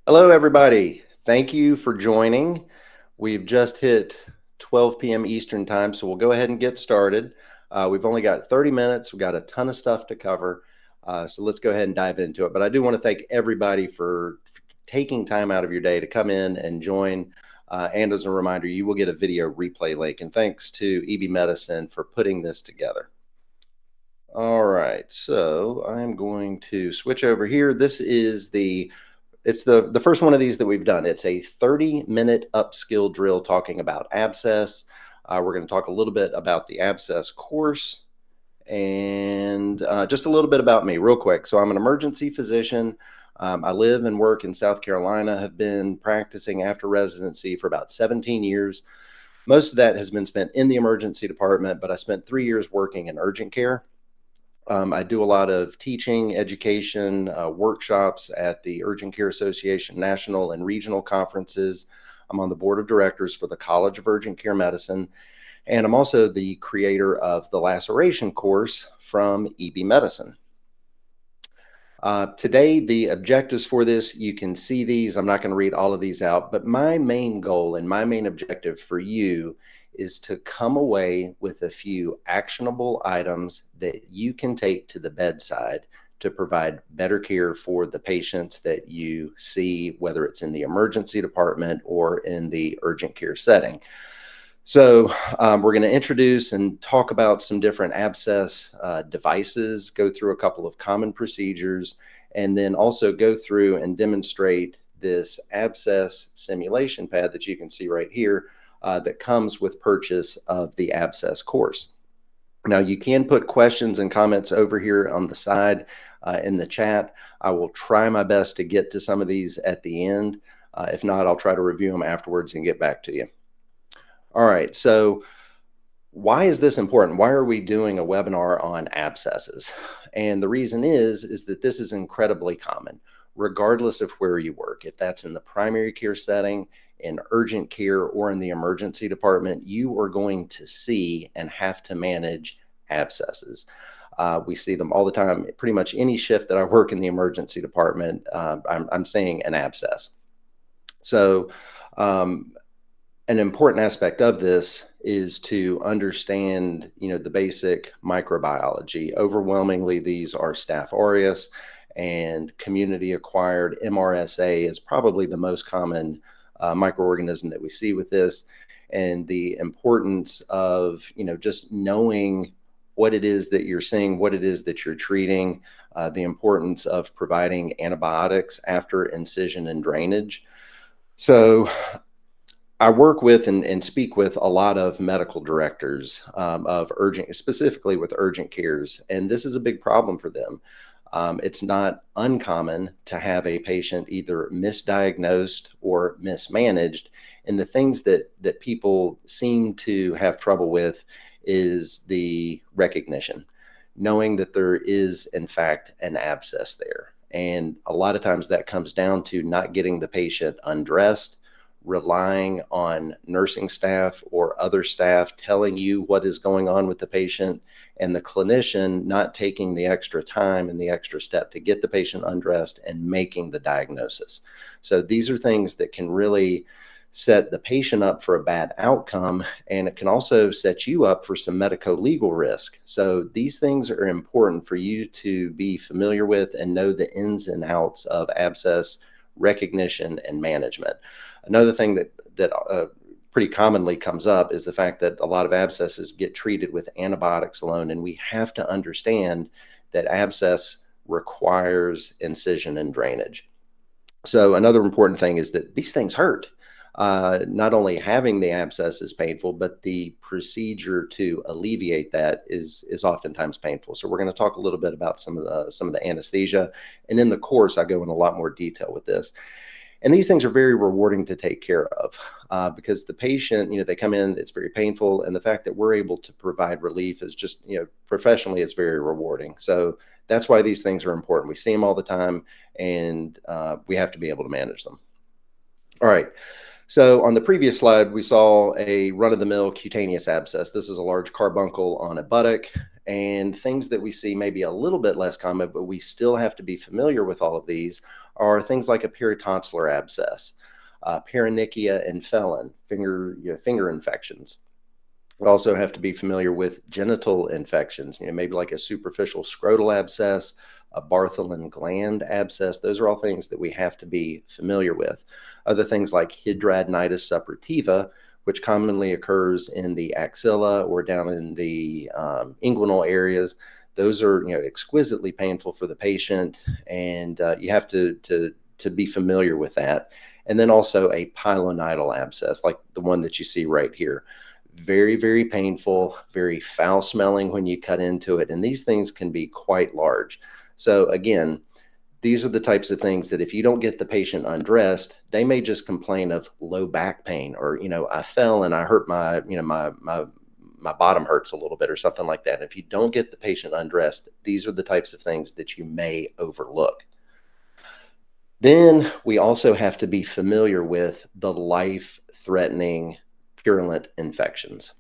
Hello, everybody. Thank you for joining. We've just hit 12 p.m. Eastern time, so we'll go ahead and get started. We've only got 30 minutes. We've got a ton of stuff to cover, so let's go ahead and dive into it. But I do want to thank everybody for taking time out of your day to come in and join. And as a reminder, you will get a video replay link. And thanks to EB Medicine for putting this together. All right, so I'm going to switch over here. This is it's the first one of these that we've done. It's a 30-minute upskill drill talking about abscess. We're going to talk a little bit about the Abscess Course and just a little bit about me real quick. So I'm an emergency physician. I live and work in South Carolina, have been practicing after residency for about 17 years. Most of that has been spent in the emergency department, but I spent 3 years working in urgent care. I do a lot of teaching, education, workshops at the Urgent Care Association national and regional conferences. I'm on the board of directors for the College of Urgent Care Medicine, and I'm also the creator of the laceration course from EB Medicine. Today, the objectives for this, you can see these. I'm not going to read all of these out, but my main goal and my main objective for you is to come away with a few actionable items that you can take to the bedside to provide better care for the patients that you see, whether it's in the emergency department or in the urgent care setting. So we're going to introduce and talk about some different abscess devices, go through a couple of common procedures, and then also go through and demonstrate this abscess simulation pad that you can see right here that comes with purchase of the Abscess course. Now, you can put questions and comments over here on the side in the chat. I will try my best to get to some of these at the end. If not, I'll try to review them afterwards and get back to you. All right, so why is this important? Why are we doing a webinar on abscesses? And the reason is that this is incredibly common, regardless of where you work. If that's in the primary care setting, in urgent care, or in the emergency department, you are going to see and have to manage abscesses. We see them all the time. Pretty much any shift that I work in the emergency department, I'm seeing an abscess. So an important aspect of this is to understand, the basic microbiology. Overwhelmingly, these are Staph aureus, and community-acquired MRSA is probably the most common microorganism that we see with this. And the importance of, just knowing what it is that you're seeing, what it is that you're treating, the importance of providing antibiotics after incision and drainage. So I work with and speak with a lot of medical directors of specifically with urgent cares, and this is a big problem for them. It's not uncommon to have a patient either misdiagnosed or mismanaged, and the things that people seem to have trouble with is the recognition, knowing that there is in fact an abscess there. And a lot of times that comes down to not getting the patient undressed, relying on nursing staff or other staff telling you what is going on with the patient, and the clinician not taking the extra time and the extra step to get the patient undressed and making the diagnosis. So these are things that can really set the patient up for a bad outcome, and it can also set you up for some medico-legal risk. So these things are important for you to be familiar with and know the ins and outs of abscess recognition and management. Another thing that pretty commonly comes up is the fact that a lot of abscesses get treated with antibiotics alone, and we have to understand that abscess requires incision and drainage. So another important thing is that these things hurt. Not only having the abscess is painful, but the procedure to alleviate that is oftentimes painful. So we're going to talk a little bit about some of the anesthesia, and in the course I go in a lot more detail with this. And these things are very rewarding to take care of because the patient, they come in, it's very painful, and the fact that we're able to provide relief is just, professionally, it's very rewarding. So that's why these things are important. We see them all the time, and we have to be able to manage them. All right. So on the previous slide, we saw a run-of-the-mill cutaneous abscess. This is a large carbuncle on a buttock, and things that we see maybe a little bit less common, but we still have to be familiar with all of these, are things like a peritonsillar abscess, paronychia and felon, finger infections. We also have to be familiar with genital infections, maybe like a superficial scrotal abscess, a Bartholin gland abscess. Those are all things that we have to be familiar with. Other things like hidradenitis suppurativa, which commonly occurs in the axilla or down in the inguinal areas. Those are, exquisitely painful for the patient, and you have to be familiar with that. And then also a pilonidal abscess, like the one that you see right here. Very, very painful, very foul smelling when you cut into it. And these things can be quite large. So again, these are the types of things that if you don't get the patient undressed, they may just complain of low back pain, or, I fell and I hurt my bottom hurts a little bit, or something like that. If you don't get the patient undressed, these are the types of things that you may overlook. Then we also have to be familiar with the life-threatening purulent infections.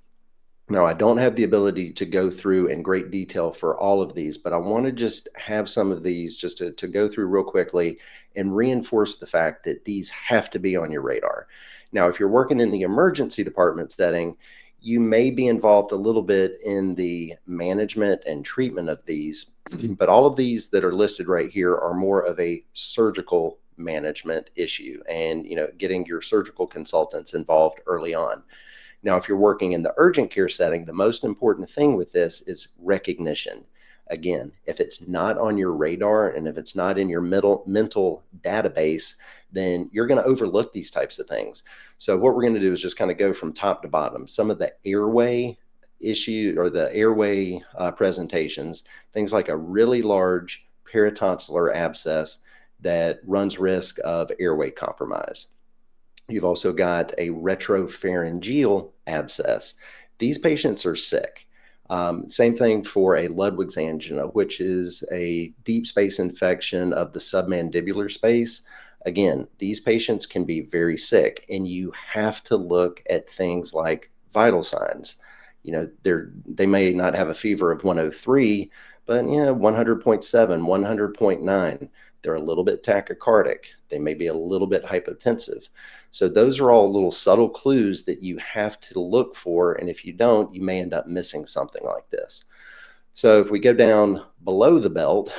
Now, I don't have the ability to go through in great detail for all of these, but I want to just have some of these just to go through real quickly and reinforce the fact that these have to be on your radar. Now, if you're working in the emergency department setting, you may be involved a little bit in the management and treatment of these, but all of these that are listed right here are more of a surgical management issue, and getting your surgical consultants involved early on. Now, if you're working in the urgent care setting, the most important thing with this is recognition. Again, if it's not on your radar and if it's not in your mental database, then you're going to overlook these types of things. So what we're going to do is just kind of go from top to bottom. Some of the airway issue or the airway presentations, things like a really large peritonsillar abscess that runs risk of airway compromise. You've also got a retropharyngeal abscess. These patients are sick. Same thing for a Ludwig's angina, which is a deep space infection of the submandibular space. Again, these patients can be very sick, and you have to look at things like vital signs. They may not have a fever of 103, but 100.7, 100.9. They're a little bit tachycardic. They may be a little bit hypotensive. So those are all little subtle clues that you have to look for. And if you don't, you may end up missing something like this. So if we go down below the belt,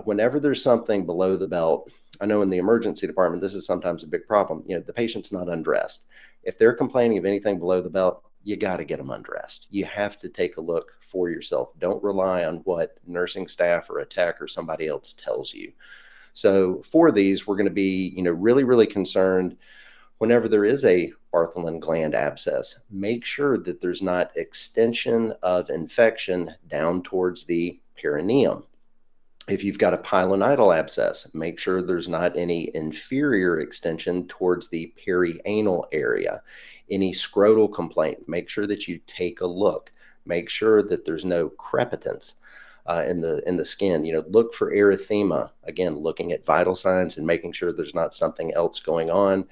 whenever there's something below the belt, I know in the emergency department, this is sometimes a big problem. The patient's not undressed. If they're complaining of anything below the belt, you got to get them undressed. You have to take a look for yourself. Don't rely on what nursing staff or a tech or somebody else tells you. So for these, we're going to be, really, really concerned whenever there is a Bartholin gland abscess. Make sure that there's not extension of infection down towards the perineum. If you've got a pilonidal abscess, make sure there's not any inferior extension towards the perianal area. Any scrotal complaint, make sure that you take a look. Make sure that there's no crepitance in the skin. Look for erythema. Again, looking at vital signs and making sure there's not something else going on.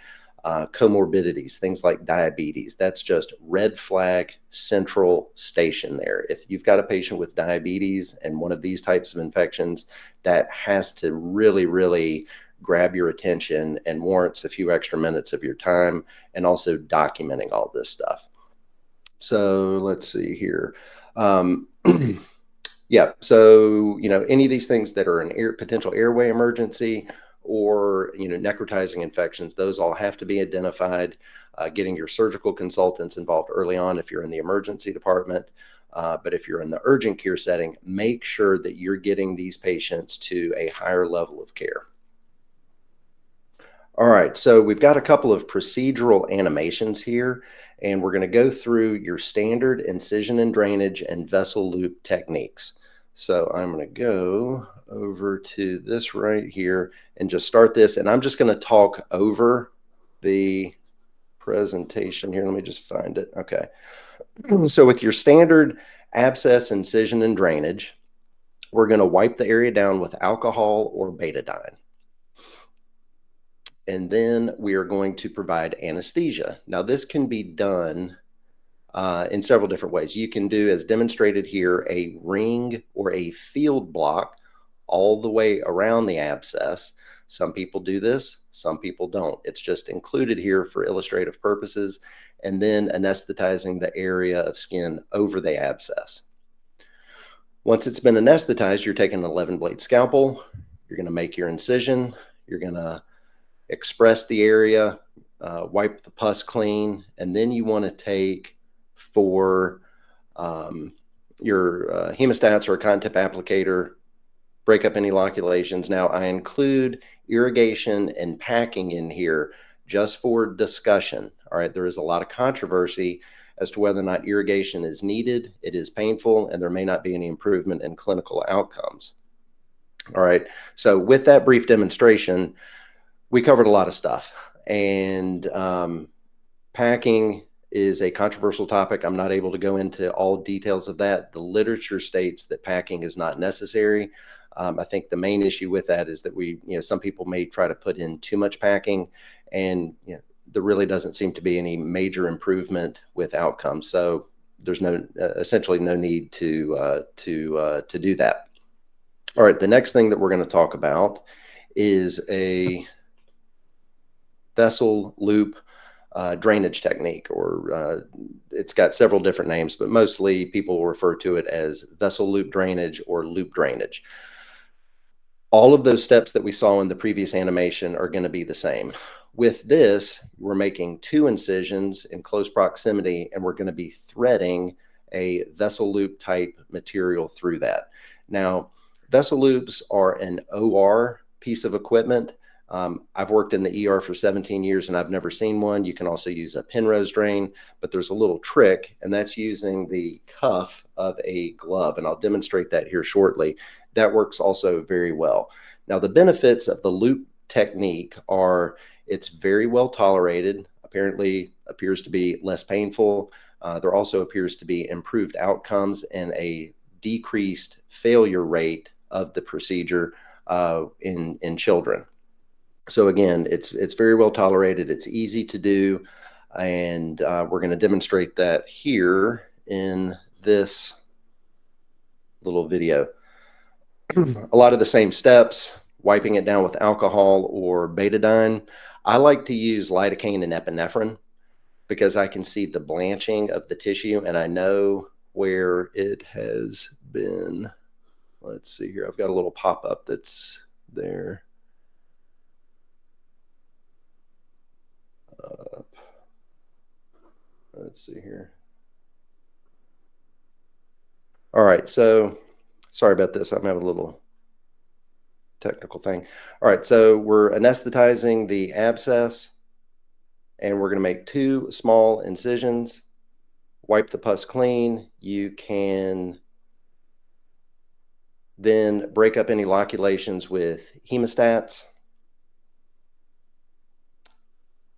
Comorbidities, things like diabetes. That's just red flag central station there. If you've got a patient with diabetes and one of these types of infections, that has to really, really grab your attention and warrants a few extra minutes of your time, and also documenting all this stuff. So let's see here. Yeah, so, any of these things that are an potential airway emergency or, necrotizing infections, those all have to be identified. Getting your surgical consultants involved early on if you're in the emergency department. But if you're in the urgent care setting, make sure that you're getting these patients to a higher level of care. All right, so we've got a couple of procedural animations here, and we're going to go through your standard incision and drainage and vessel loop techniques. So I'm going to go over to this right here and just start this, and I'm just going to talk over the presentation here. Let me just find it. Okay. So with your standard abscess, incision, and drainage, we're going to wipe the area down with alcohol or betadine. And then we are going to provide anesthesia. Now, this can be done in several different ways. You can do, as demonstrated here, a ring or a field block all the way around the abscess. Some people do this, some people don't. It's just included here for illustrative purposes, and then anesthetizing the area of skin over the abscess. Once it's been anesthetized, you're taking an 11-blade scalpel, you're going to make your incision, you're going to express the area, wipe the pus clean, and then you want to take for your hemostats or a cotton tip applicator, break up any loculations. Now, I include irrigation and packing in here just for discussion. All right, there is a lot of controversy as to whether or not irrigation is needed. It is painful, and there may not be any improvement in clinical outcomes. All right, so with that brief demonstration, we covered a lot of stuff, and packing is a controversial topic. I'm not able to go into all details of that. The literature states that packing is not necessary. I think the main issue with that is that some people may try to put in too much packing, and there really doesn't seem to be any major improvement with outcomes. So there's essentially no need to do that. All right, the next thing that we're going to talk about is a vessel loop drainage technique, or it's got several different names, but mostly people refer to it as vessel loop drainage or loop drainage. All of those steps that we saw in the previous animation are going to be the same. With this, we're making 2 incisions in close proximity, and we're going to be threading a vessel loop type material through that. Now, vessel loops are an OR piece of equipment. I've worked in the ER for 17 years and I've never seen one. You can also use a Penrose drain, but there's a little trick, and that's using the cuff of a glove. And I'll demonstrate that here shortly. That works also very well. Now, the benefits of the loop technique are it's very well tolerated, apparently appears to be less painful. There also appears to be improved outcomes and a decreased failure rate of the procedure in children. So again, it's very well tolerated. It's easy to do, and we're going to demonstrate that here in this little video. A lot of the same steps, wiping it down with alcohol or betadine. I like to use lidocaine and epinephrine because I can see the blanching of the tissue, and I know where it has been. Let's see here. I've got a little pop-up that's there. Let's see here. All right, so sorry about this. I'm having a little technical thing. All right, so we're anesthetizing the abscess, and we're going to make 2 small incisions, wipe the pus clean. You can then break up any loculations with hemostats,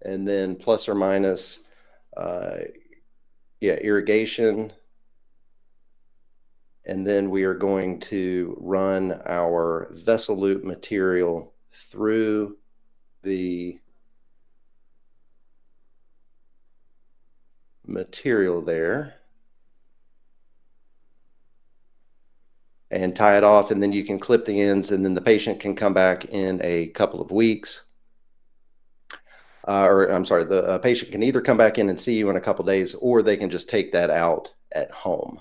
and then plus or minus irrigation. And then we are going to run our vessel loop material through the material there and tie it off, and then you can clip the ends, and then the patient can come back in a couple of weeks. The patient can either come back in and see you in a couple of days, or they can just take that out at home.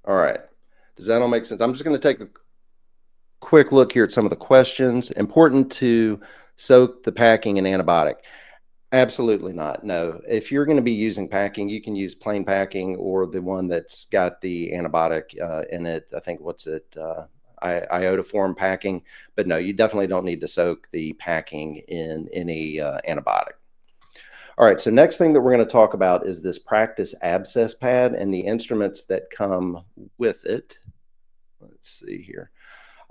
All right. Does that all make sense? I'm just going to take a quick look here at some of the questions. Important to soak the packing in antibiotic? Absolutely not. No. If you're going to be using packing, you can use plain packing or the one that's got the antibiotic in it. I think iodoform packing, but no, you definitely don't need to soak the packing in any antibiotic. All right, so next thing that we're going to talk about is this practice abscess pad and the instruments that come with it. Let's see here.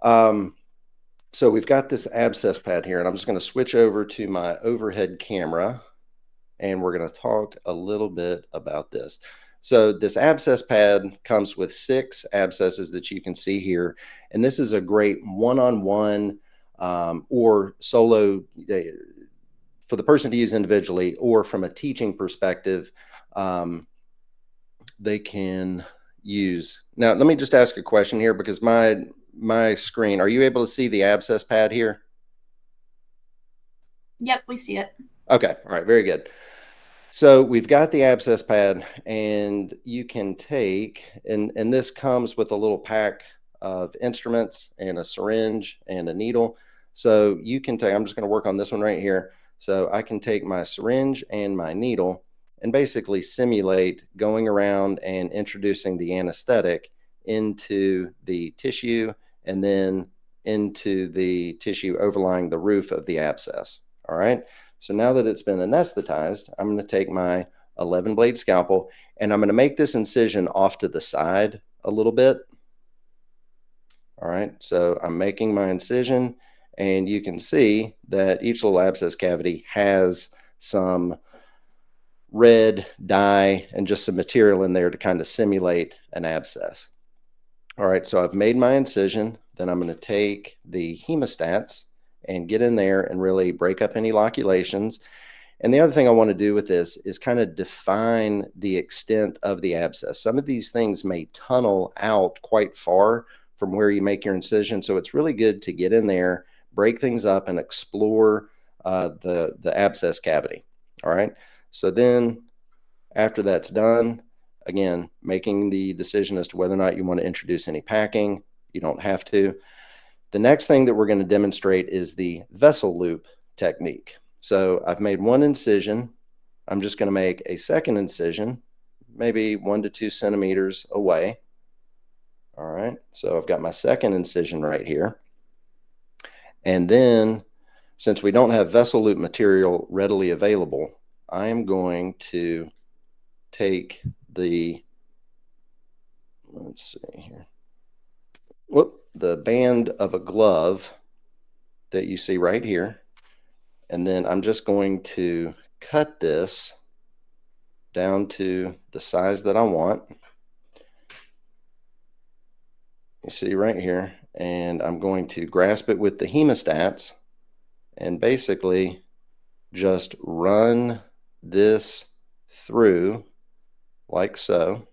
So we've got this abscess pad here, and I'm just going to switch over to my overhead camera, and we're going to talk a little bit about this. So this abscess pad comes with 6 abscesses that you can see here, and this is a great one-on-one or solo for the person to use individually, or from a teaching perspective, they can use. Now, let me just ask a question here because my screen, are you able to see the abscess pad here? Yep, we see it. Okay, all right, very good. So we've got the abscess pad, and you can take, and this comes with a little pack of instruments and a syringe and a needle. So you can take, I'm just going to work on this one right here. So I can take my syringe and my needle and basically simulate going around and introducing the anesthetic into the tissue and then into the tissue overlying the roof of the abscess. All right. So now that it's been anesthetized, I'm going to take my 11 blade scalpel and I'm going to make this incision off to the side a little bit. All right, so I'm making my incision, and you can see that each little abscess cavity has some red dye and just some material in there to kind of simulate an abscess. All right, so I've made my incision. Then I'm going to take the hemostats and get in there and really break up any loculations. And the other thing I want to do with this is kind of define the extent of the abscess. Some of these things may tunnel out quite far from where you make your incision. So it's really good to get in there, break things up, and explore the abscess cavity. All right. So then after that's done, again, making the decision as to whether or not you want to introduce any packing. You don't have to. The next thing that we're going to demonstrate is the vessel loop technique. So I've made one incision. I'm just going to make a second incision, maybe 1 to 2 centimeters away. All right, so I've got my second incision right here. And then, since we don't have vessel loop material readily available, I am going to take the, let's see here, the band of a glove that you see right here. And then I'm just going to cut this down to the size that I want. You see right here, and I'm going to grasp it with the hemostats and basically just run this through like so.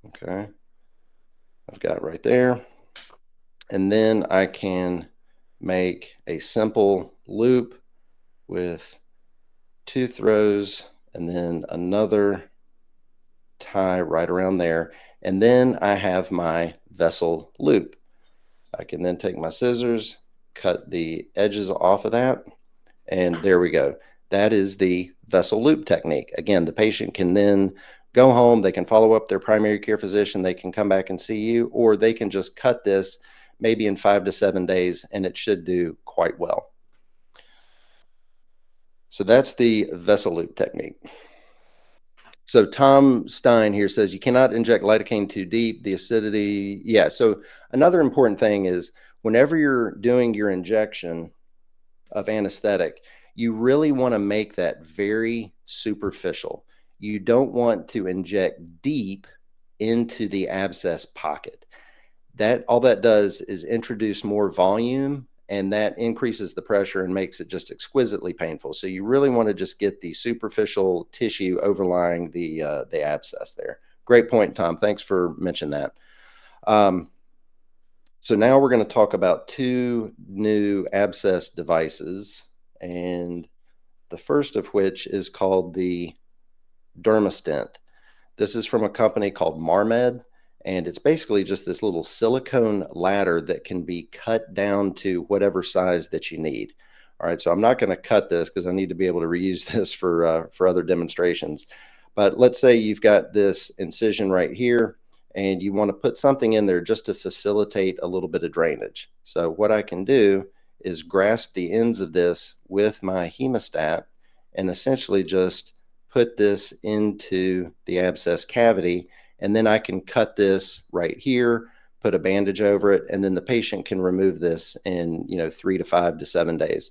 Okay, I've got it right there. And then I can make a simple loop with 2 throws and then another tie right around there. And then I have my vessel loop. I can then take my scissors, cut the edges off of that, and there we go. That is the vessel loop technique. Again, the patient can then go home, they can follow up their primary care physician, they can come back and see you, or they can just cut this maybe in 5 to 7 days, and it should do quite well. So that's the vessel loop technique. So Tom Stein here says you cannot inject lidocaine too deep, the acidity. Yeah, so another important thing is whenever you're doing your injection of anesthetic, you really want to make that very superficial. You don't want to inject deep into the abscess pocket. That all that does is introduce more volume, and that increases the pressure and makes it just exquisitely painful. So you really want to just get the superficial tissue overlying the abscess there. Great point, Tom. Thanks for mentioning that. So now we're going to talk about 2 new abscess devices, and the first of which is called the DermaStent. This is from a company called Marmed. And it's basically just this little silicone ladder that can be cut down to whatever size that you need. All right, so I'm not going to cut this because I need to be able to reuse this for other demonstrations. But let's say you've got this incision right here, and you want to put something in there just to facilitate a little bit of drainage. So what I can do is grasp the ends of this with my hemostat and essentially just put this into the abscess cavity. And then I can cut this right here, put a bandage over it, and then the patient can remove this in 3 to 5 to 7 days.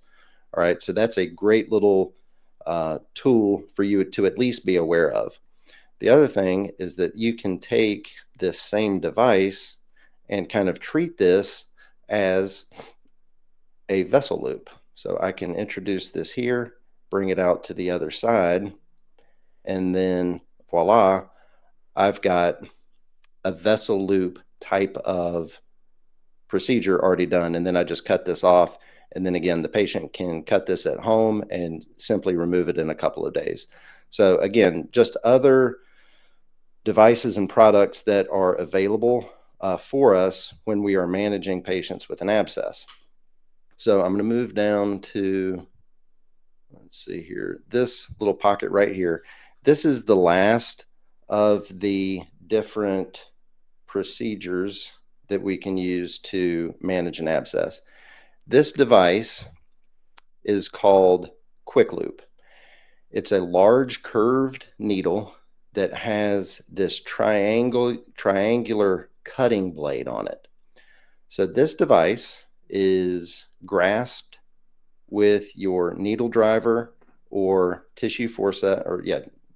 All right, so that's a great little tool for you to at least be aware of. The other thing is that you can take this same device and kind of treat this as a vessel loop. So I can introduce this here, bring it out to the other side, and then voila, I've got a vessel loop type of procedure already done. And then I just cut this off. And then again, the patient can cut this at home and simply remove it in a couple of days. So again, just other devices and products that are available for us when we are managing patients with an abscess. So I'm going to move down to, let's see here, this little pocket right here. This is the last of the different procedures that we can use to manage an abscess. This device is called Quick Loop. It's a large curved needle that has this triangular cutting blade on it. So this device is grasped with your needle driver or tissue forceps, or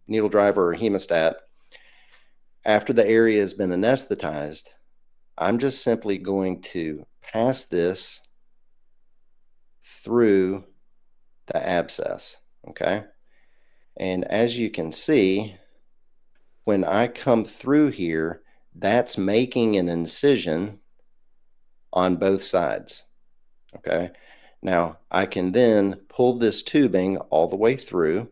needle driver or hemostat. After the area has been anesthetized, I'm just simply going to pass this through the abscess, okay? And as you can see, when I come through here, that's making an incision on both sides, okay? Now, I can then pull this tubing all the way through.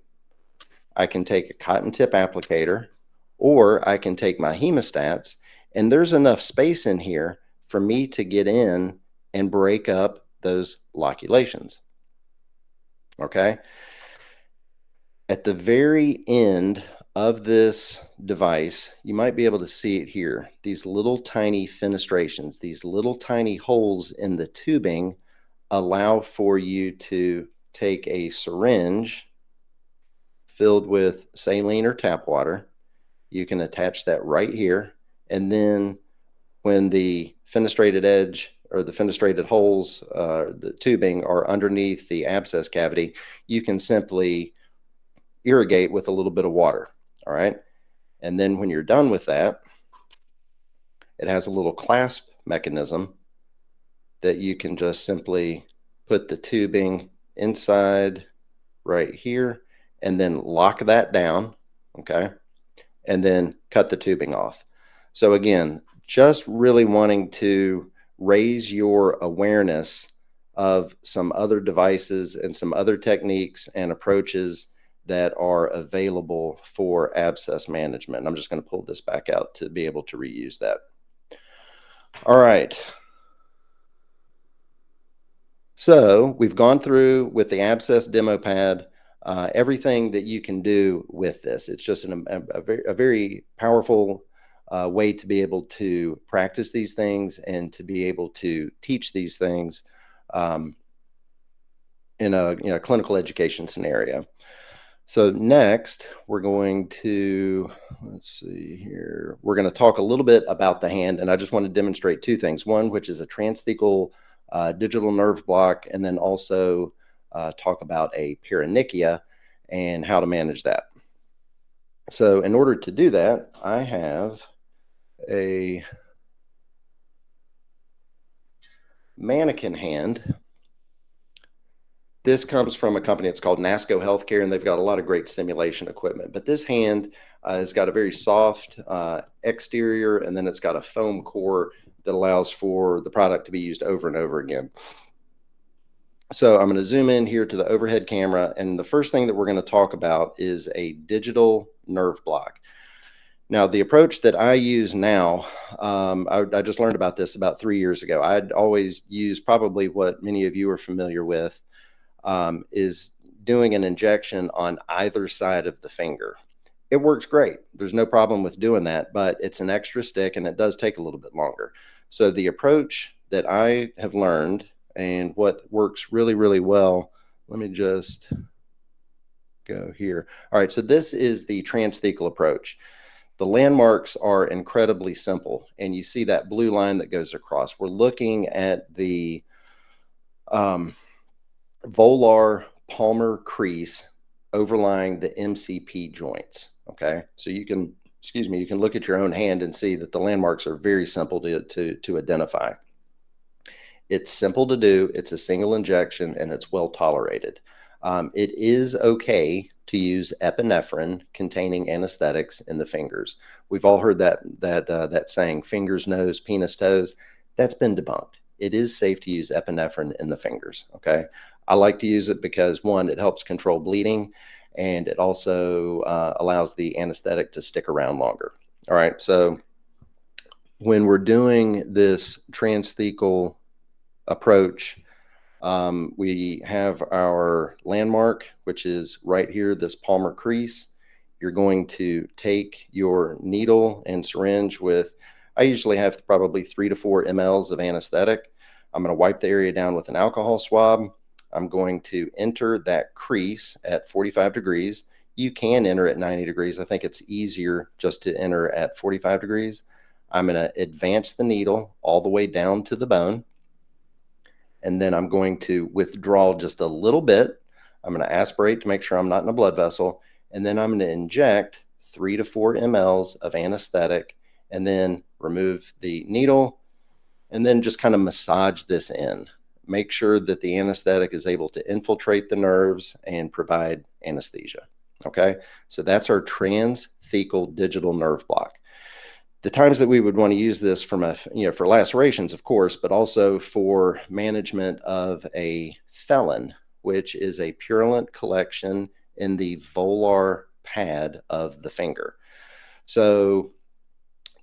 I can take a cotton tip applicator, or I can take my hemostats, and there's enough space in here for me to get in and break up those loculations, okay? At the very end of this device, you might be able to see it here. These little tiny fenestrations, these little tiny holes in the tubing allow for you to take a syringe filled with saline or tap water. You can attach that right here. And then when the fenestrated edge or the fenestrated holes, the tubing are underneath the abscess cavity, you can simply irrigate with a little bit of water. All right. And then when you're done with that, it has a little clasp mechanism that you can just simply put the tubing inside right here and then lock that down. Okay. And then cut the tubing off. So again, just really wanting to raise your awareness of some other devices and some other techniques and approaches that are available for abscess management. I'm just going to pull this back out to be able to reuse that. All right. So we've gone through with the abscess demo pad, everything that you can do with this. It's just a very powerful way to be able to practice these things and to be able to teach these things in a clinical education scenario. So next, we're going to, let's see here, we're going to talk a little bit about the hand, and I just want to demonstrate two things. One, which is a transthecal digital nerve block, and then also talk about a paronychia and how to manage that. So in order to do that, I have a mannequin hand. This comes from a company, it's called NASCO Healthcare, and they've got a lot of great simulation equipment. But this hand has got a very soft exterior, and then it's got a foam core that allows for the product to be used over and over again. So I'm going to zoom in here to the overhead camera, and the first thing that we're going to talk about is a digital nerve block. Now, the approach that I use now, I just learned about this about 3 years ago. I'd always use probably what many of you are familiar with, is doing an injection on either side of the finger. It works great. There's no problem with doing that, but it's an extra stick and it does take a little bit longer. So the approach that I have learned and what works really, really well, let me just go here. All right, so this is the transthecal approach. The landmarks are incredibly simple, and you see that blue line that goes across. We're looking at the volar palmar crease overlying the MCP joints. Okay, so you can, you can look at your own hand and see that the landmarks are very simple to identify. It's simple to do, it's a single injection, and it's well tolerated. It is okay to use epinephrine containing anesthetics in the fingers. We've all heard that saying, fingers, nose, penis, toes. That's been debunked. It is safe to use epinephrine in the fingers, okay? I like to use it because, one, it helps control bleeding, and it also allows the anesthetic to stick around longer. All right, so when we're doing this transthecal approach, we have our landmark, which is right here, this palmar crease. You're going to take your needle and syringe with, I usually have probably 3 to 4 mLs of anesthetic. I'm going to wipe the area down with an alcohol swab. I'm going to enter that crease at 45 degrees. You can enter at 90 degrees. I think it's easier just to enter at 45 degrees. I'm going to advance the needle all the way down to the bone. And then I'm going to withdraw just a little bit. I'm going to aspirate to make sure I'm not in a blood vessel. And then I'm going to inject 3 to 4 mLs of anesthetic and then remove the needle and then just kind of massage this in. Make sure that the anesthetic is able to infiltrate the nerves and provide anesthesia. Okay, so that's our transthecal digital nerve block. The times that we would want to use this from for lacerations, of course, but also for management of a felon, which is a purulent collection in the volar pad of the finger. So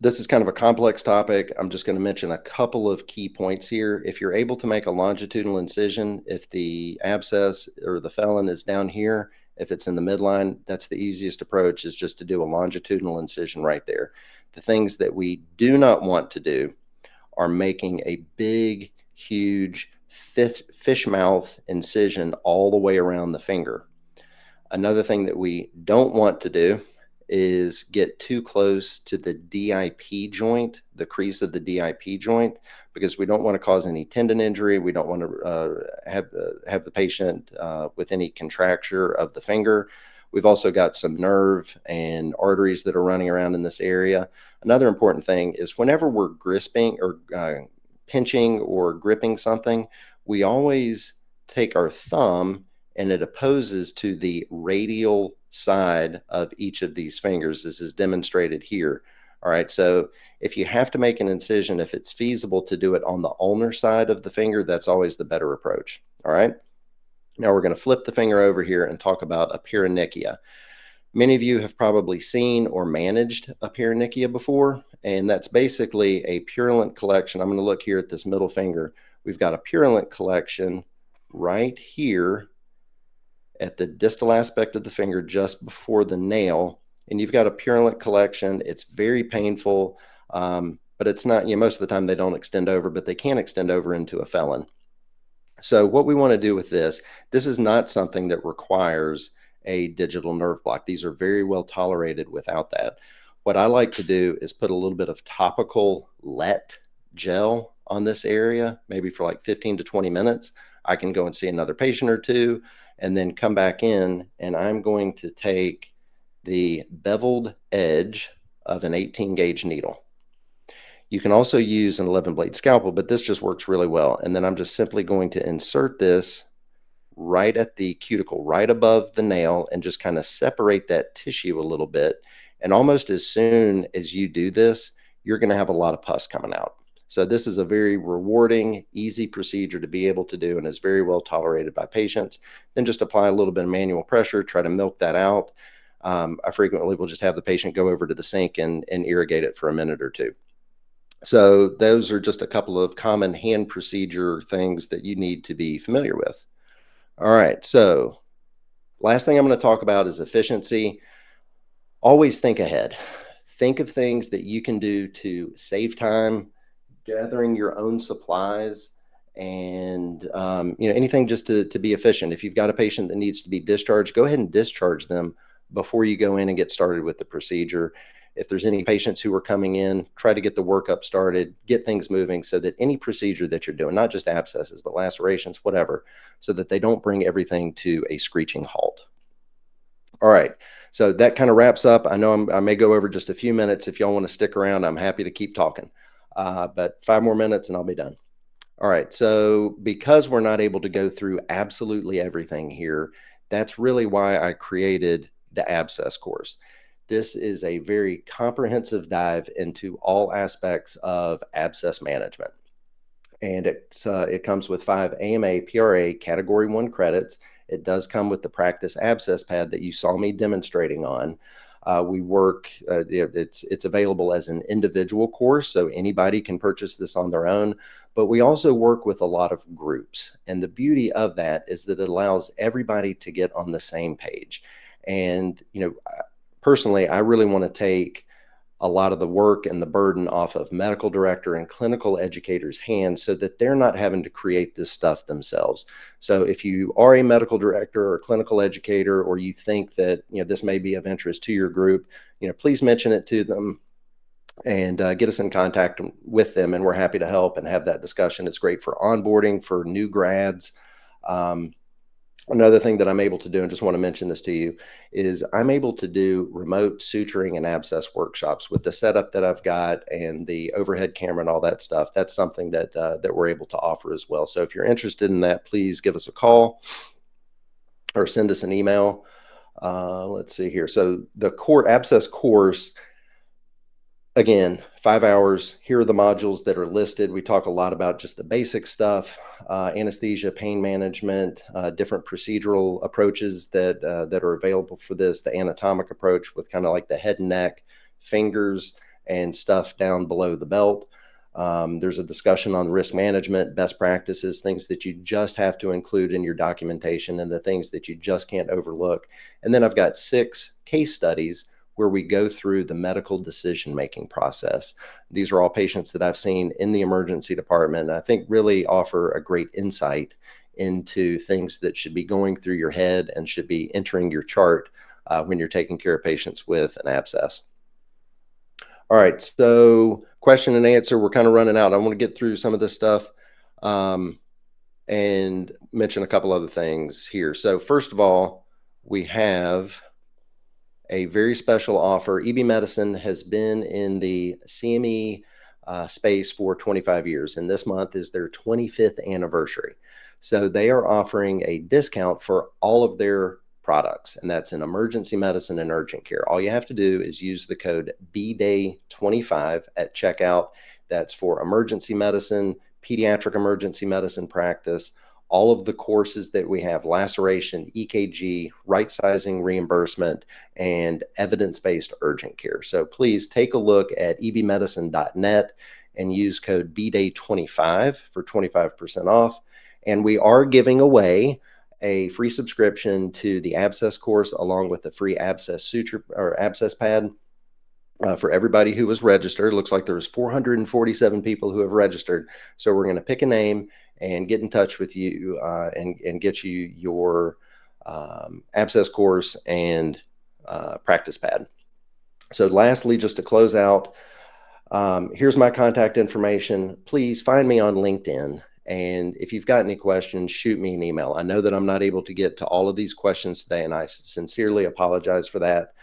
this is kind of a complex topic. I'm just going to mention a couple of key points here. If you're able to make a longitudinal incision, if the abscess or the felon is down here, if it's in the midline, that's the easiest approach, is just to do a longitudinal incision right there. The things that we do not want to do are making a big, huge fish mouth incision all the way around the finger. Another thing that we don't want to do is get too close to the DIP joint, the crease of the DIP joint, because we don't want to cause any tendon injury. We don't want to have the patient with any contracture of the finger. We've also got some nerve and arteries that are running around in this area. Another important thing is whenever we're grasping or pinching or gripping something, we always take our thumb and it opposes to the radial side of each of these fingers. This is demonstrated here. All right, so if you have to make an incision, if it's feasible to do it on the ulnar side of the finger, that's always the better approach. All right, now we're going to flip the finger over here and talk about a paronychia. Many of you have probably seen or managed a paronychia before, and that's basically a purulent collection. I'm going to look here at this middle finger. We've got a purulent collection right here at the distal aspect of the finger just before the nail, and you've got a purulent collection. It's very painful, but it's not, most of the time they don't extend over, but they can extend over into a felon. So what we want to do with this is not something that requires a digital nerve block. These are very well tolerated without that. What I like to do is put a little bit of topical LET gel on this area, maybe for like 15 to 20 minutes. I can go and see another patient or two and then come back in, and I'm going to take the beveled edge of an 18 gauge needle. You can also use an 11 blade scalpel, but this just works really well. And then I'm just simply going to insert this right at the cuticle, right above the nail, and just kind of separate that tissue a little bit. And almost as soon as you do this, you're going to have a lot of pus coming out. So this is a very rewarding, easy procedure to be able to do, and is very well tolerated by patients. Then just apply a little bit of manual pressure, try to milk that out. I frequently will just have the patient go over to the sink and irrigate it for a minute or two. So those are just a couple of common hand procedure things that you need to be familiar with. All right, so last thing I'm going to talk about is efficiency. Always think ahead. Think of things that you can do to save time, gathering your own supplies, and anything just to be efficient. If you've got a patient that needs to be discharged, go ahead and discharge them before you go in and get started with the procedure. If there's any patients who are coming in, try to get the workup started, get things moving so that any procedure that you're doing, not just abscesses, but lacerations, whatever, so that they don't bring everything to a screeching halt. All right, so that kind of wraps up. I know I may go over just a few minutes. If y'all want to stick around, I'm happy to keep talking. But 5 more minutes and I'll be done. All right. So, because we're not able to go through absolutely everything here, that's really why I created the Abscess course. This is a very comprehensive dive into all aspects of abscess management. And it comes with 5 AMA PRA Category 1 credits. It does come with the practice abscess pad that you saw me demonstrating on. We work, it's available as an individual course, so anybody can purchase this on their own, but we also work with a lot of groups. And the beauty of that is that it allows everybody to get on the same page. And, personally, I really want to take a lot of the work and the burden off of medical director and clinical educators' hands so that they're not having to create this stuff themselves. So if you are a medical director or clinical educator, or you think that this may be of interest to your group, please mention it to them and get us in contact with them, and we're happy to help and have that discussion. It's great for onboarding for new grads. Another thing that I'm able to do, and just want to mention this to you, is I'm able to do remote suturing and abscess workshops with the setup that I've got and the overhead camera and all that stuff. That's something that we're able to offer as well. So if you're interested in that, please give us a call or send us an email. Let's see here. So the Abscess course, again, 5 hours. Here are the modules that are listed. We talk a lot about just the basic stuff, anesthesia, pain management, different procedural approaches that are available for this, the anatomic approach with kind of like the head and neck, fingers, and stuff down below the belt. There's a discussion on risk management, best practices, things that you just have to include in your documentation, and the things that you just can't overlook. And then I've got 6 case studies where we go through the medical decision-making process. These are all patients that I've seen in the emergency department, and I think really offer a great insight into things that should be going through your head and should be entering your chart when you're taking care of patients with an abscess. All right, so question and answer, we're kind of running out. I want to get through some of this stuff and mention a couple other things here. So first of all, we have a very special offer. EB Medicine has been in the CME space for 25 years, and this month is their 25th anniversary. So they are offering a discount for all of their products, and that's in emergency medicine and urgent care. All you have to do is use the code BDAY25 at checkout. That's for emergency medicine, pediatric emergency medicine practice, all of the courses that we have: laceration, EKG, right sizing, reimbursement, and evidence-based urgent care. So please take a look at ebmedicine.net and use code BDAY25 for 25% off. And we are giving away a free subscription to the Abscess course along with the free abscess suture or abscess pad for everybody who was registered. It looks like there's 447 people who have registered. So we're going to pick a name and get in touch with you and get you your abscess course and practice pad. So lastly, just to close out, here's my contact information. Please find me on LinkedIn. And if you've got any questions, shoot me an email. I know that I'm not able to get to all of these questions today, and I sincerely apologize for that.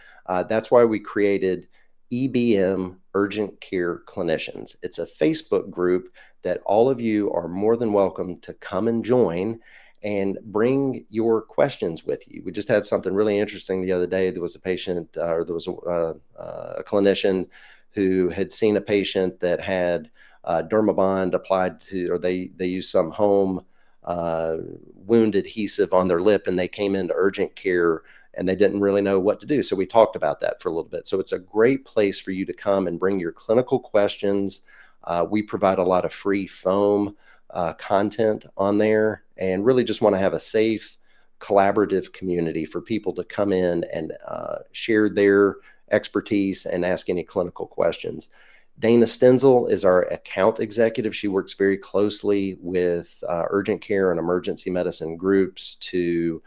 That's why we created EBM Urgent Care Clinicians. It's a Facebook group that all of you are more than welcome to come and join and bring your questions with you. We just had something really interesting the other day. There was a patient, or there was a clinician who had seen a patient that had Dermabond applied to, or they used some home wound adhesive on their lip, and they came into urgent care and they didn't really know what to do. So we talked about that for a little bit. So it's a great place for you to come and bring your clinical questions. We provide a lot of free foam content on there, and really just want to have a safe, collaborative community for people to come in and share their expertise and ask any clinical questions. Dana Stenzel is our account executive. She works very closely with urgent care and emergency medicine groups to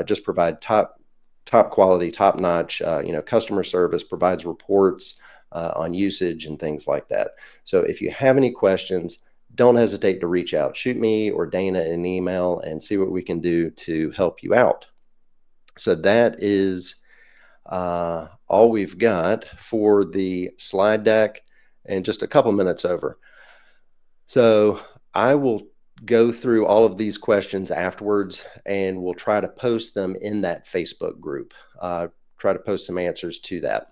just provide top quality, top notch, customer service, provides reports on usage and things like that. So if you have any questions, don't hesitate to reach out. Shoot me or Dana an email and see what we can do to help you out. So that is all we've got for the slide deck, and just a couple minutes over. So I will go through all of these questions afterwards, and we'll try to post them in that Facebook group. Try to post some answers to that.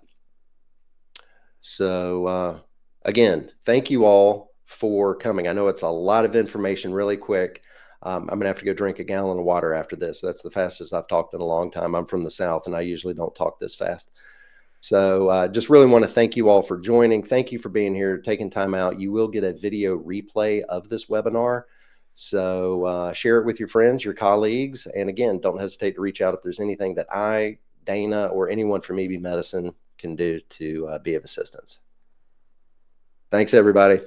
So again, thank you all for coming. I know it's a lot of information really quick. I'm going to have to go drink a gallon of water after this. That's the fastest I've talked in a long time. I'm from the South, and I usually don't talk this fast. So just really want to thank you all for joining. Thank you for being here, taking time out. You will get a video replay of this webinar. So share it with your friends, your colleagues. And again, don't hesitate to reach out if there's anything that I, Dana, or anyone from EB Medicine can do to be of assistance. Thanks, everybody.